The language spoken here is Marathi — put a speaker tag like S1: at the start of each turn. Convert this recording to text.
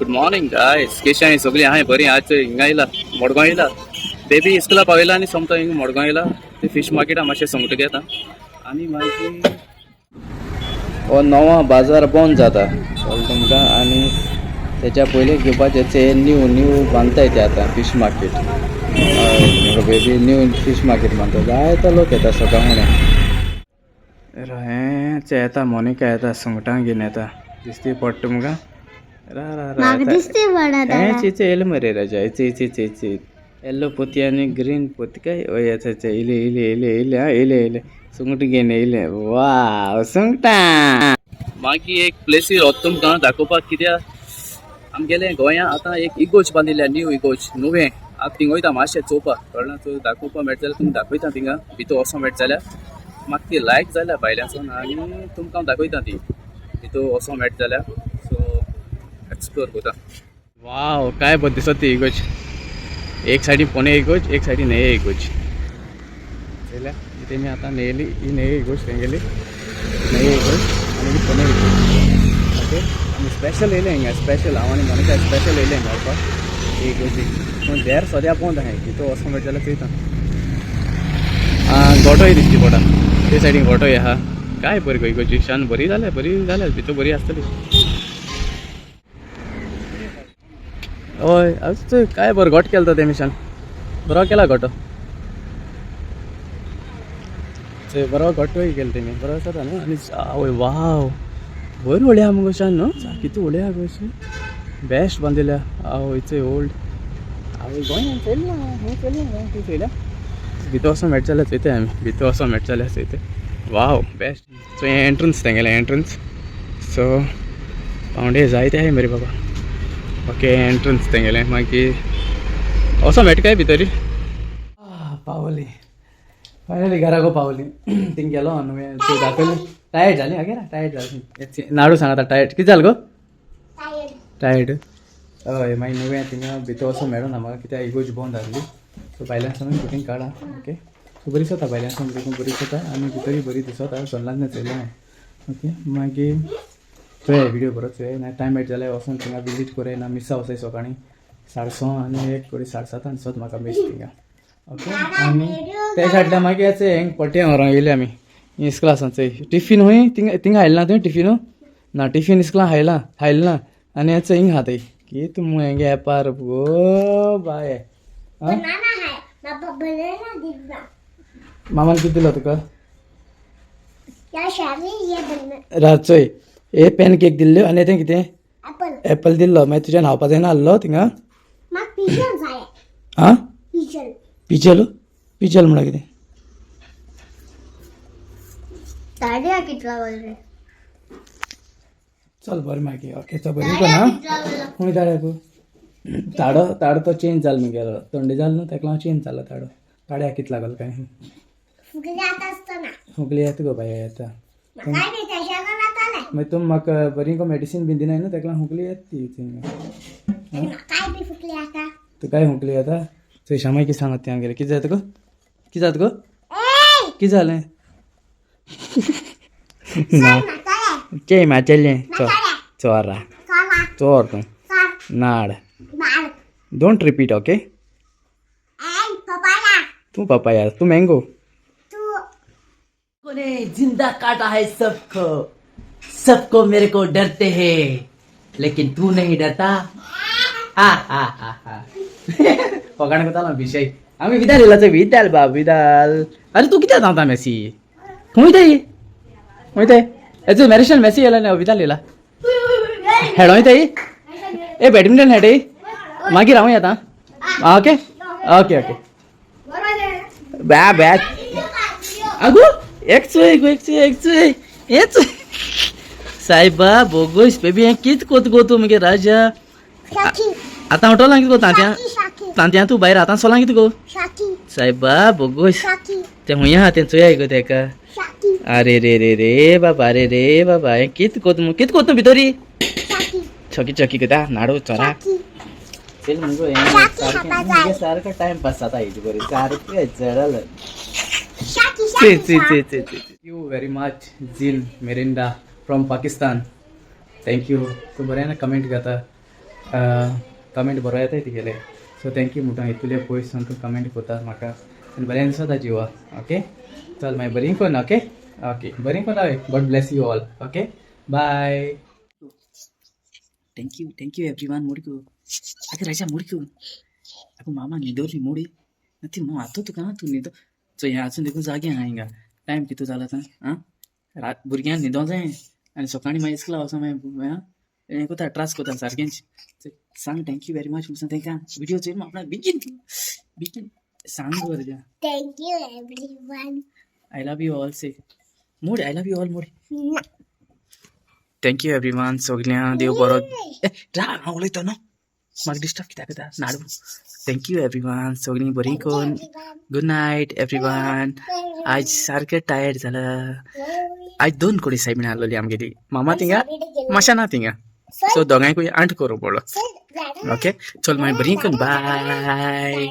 S1: गुड मॉर्निंग गाइस केशी आनी सगळी हांवें बरी आज हिंगा येयला मडगांव येयला बेबी इस्कुला पावयला आनी सोमतो हिंगा मडगांव येयला ते फिश मार्केटा मातशें सोंगट घेता आनी मागीर हो नवा बाजार बंद जाता तुमकां आनी तेच्या पयलीं घेवपाचें ते न्यू बांदताय ते आतां fish market baby new fish market बांदता जायतो लोक येता सकाळ फुडें हें येता मोनिका येता सुंगटां घेवन येता दिसती पडटा तुमकां येलो मरे राजा येलो पोती आनी ग्रीन पोती काय इले इले इले इले इले इले सुंगट घेवन येयले वाव सुंगटां मागीर एक प्लेसीर वता तुमकां दाखोवपाक कित्याक आमगेले गोंयांत आतां एक इगोज बांदिल्ल्या न्यू इगोज नुवें आतां थिंग वयता मातशें चोवपाक कळना चोय दाखोवपाक मेळटा जाल्यार तुमकां दाखयता थिंगा भितर वचोंक मेळटा जाल्यार म्हाका ती लायक जाल्या भायल्यासून आनी तुमकां हांव दाखयता ती भितर वचोंक मेळटा जाल्यार सो एक्सप्लोर करता वाव काय बरें दिसता ती इगोज एक सायडीन पोने इगोज एक सायडीन नेये इगोज चयल्या तेमी आतां नेयली ही नेये इगोज तेंगेली नेये इगोज आनी पोने इगोज ओके आनी स्पेशल येयले हिंगा स्पेशल हांव आनी मोनिका स्पेशल येयले हिंगा वचपाक इगोजी पूण देर सद्या बंद आहाय भितर वचोंक मेळटा जाल्यार चयता गोठोय दिसती पडटा ते सायडीन गोठोय आहा काय बरी गो इगोजी शान बरी जाल्या भितर बरी आसतली हय आज काय बरं गोट केलो ते मिशन बरो केला गोटो बरो गोटोय केलो तेमी बरो आसा न्हू आनी आवय वाव बरी व्हडली आहा मुगो शान न्हू कितें व्हडली आहा गो अशी बेस्ट बांदिल्या आवय चोय ओल्ड आवय गोंयांत चयल्या तूं चयल्या भितर वचोंक मेळटा जाल्यार चयताय आमी भितर वचोंक मेळटा जाल्यार चयताय वाव बेस्ट सो हें एंट्रन्स तेंगेलें एंट्रन्स सो पावंडे जायते आहाय मरे बाबा ओके एंट्रन्स तेंगेलें मागीर वचोंक मेळटा काय भितर पावली फायनली घरा गो पावली थिंग गेलो नुवें तूं दाखयलें टायर्ड जाली आगे टायर्ड जाली नाडू सांग आतां टायर्ड कितें जालें गो टायर्ड हय मागीर नुवें थिंगा भितर वचोंक मेळना म्हाका कित्याक इगोज बंद आसली सो भायल्यान बुकींग काडा ओके सो बरी दिसता भायल्यान बुकींग बरी दिसता आनी भितरूय बरी दिसता सनलायन चयलें ओके मागीर चोया व्हिडियो बरो चोया ना टायम मेळटा जाल्यार वचून थिंगा विजीट कोराय ना मिसा वसाय सकाळीं 6:30 आनी एक कोडी 7:30 दिसत म्हाका मिस थिंगा ओके आनी ते फाटल्यान मागीर हेंग पट्ट्यां व्हरोंक येयले आमी इस्कुलासान चोय टिफीन हूंय थिंगा हाडलें ना तुवें टिफिनू ना टिफीन इस्कुलान हाडलें ना आनी हें हिंगा आहा थंय कित हेंगे एपार गो बाय मामान कितें दिलो तुका चोय हे पॅन केक दिल्ल्यो आनी तें कितें एप्पल दिल्लो मागीर तुज्यान न्हावपा जायना आसलो थिंगा आं पिजल पिजल म्हणल्यार कितें चल बरें मागीर ओके चल बरें ना खूंय ताड्याक ताडो तो चेंज जालो मुगेलो थंडी जालो न्हू तेका लागून चेंज जालो ताड्याक कितें लागलो काय फुगली येता गो बाय येता मागीर तुम म्हाका बरी को मेडिसीन बीन दिनाय न्हू तेका लागून हुकली येता ती थिंगा तूं काय हुकली येता थंय शामाय कितें सांगत तें आमगेलें कितें जाता गो कितें जालें ना चेय माचेलें चोरा चोर तूं नाड डोंट रिपीट ओके तू पपाया तू मैंगो ने जिंदा काटा है सबको मेरे को डरते हैं लेकिन तू नहीं डरता हा हा हा हा पगाण कोताला विषय आम्ही विदाल येलाच विदाल बाब विदाल अरे तू किती जाता मेसी होईते याचं मॅरेशन मेसी येला ना विदाल येला हेड होईते ए बॅडमिंटन हेड मागीर हांव येता ओके ओके ओके बॅ बॅ आगो एक सायबा बोगोस बेबी हें कित कोत गो तूं मगे राजा आतां उठोला कितें गो तांत्या तूं भायर आतां सोलां कितें गो सायबा बोगोस तें हुंय आहा तें चोया गो तेका अरे रे बाबा हें कित कोत तूं भितरी चकी कोता नाडू चोरा चल मुगो हें सारको टायम पास जाता हेजी बरी सारकें जळालं you very much Zin Merinda from Pakistan. Thank you. तू बरें ना कमेंट करता कमेंट बरो येताय तुगेले सो थँक्यू म्हणटा इतुले पयस सावन तूं कमेंट कोता म्हाका आनी बरें दिसता जिवा ओके चल मागीर बरी कोन ओके ओके बरी कोन हय God bless you all okay bye thank you everyone मुडकू अगर राजा मुडकू अगो मामा न्हिदवली मुडी ती मग आतो तुका तूं न्हिद सो हें आजून देखून जागे आहा हिंगा टायम कितू जाला आतां आं भुरग्यांक न्हिदो जाय आनी सकाळीं मागीर इस्कुला वचों मागीर हें कोता ट्रास कोता सारकेंच सांग थँक्यू वेरी मच म्हणून तांकां व्हिडिओ चोय म्हाका बेगीन बेगीन सांग बरं
S2: Thank you, everyone.
S1: I love you all say mode I love you all mode thank you everyone सगळ्यांक देव बरो रा हांव उलयता न्हू म्हाका डिस्टर्ब कित्याक करता नाडू थँक्यू एवरीवन सगळीं बरीं कोन गुड नायट एवरीवन आज सारकें टायर्ड जाला आज 2 कोडी सायबीण आहलोली आमगेली मामा थिंगा माशा ना थिंगा सो दोगांयकूय आंट करूं पडलो ओके चल मागीर बरीं कोन बाय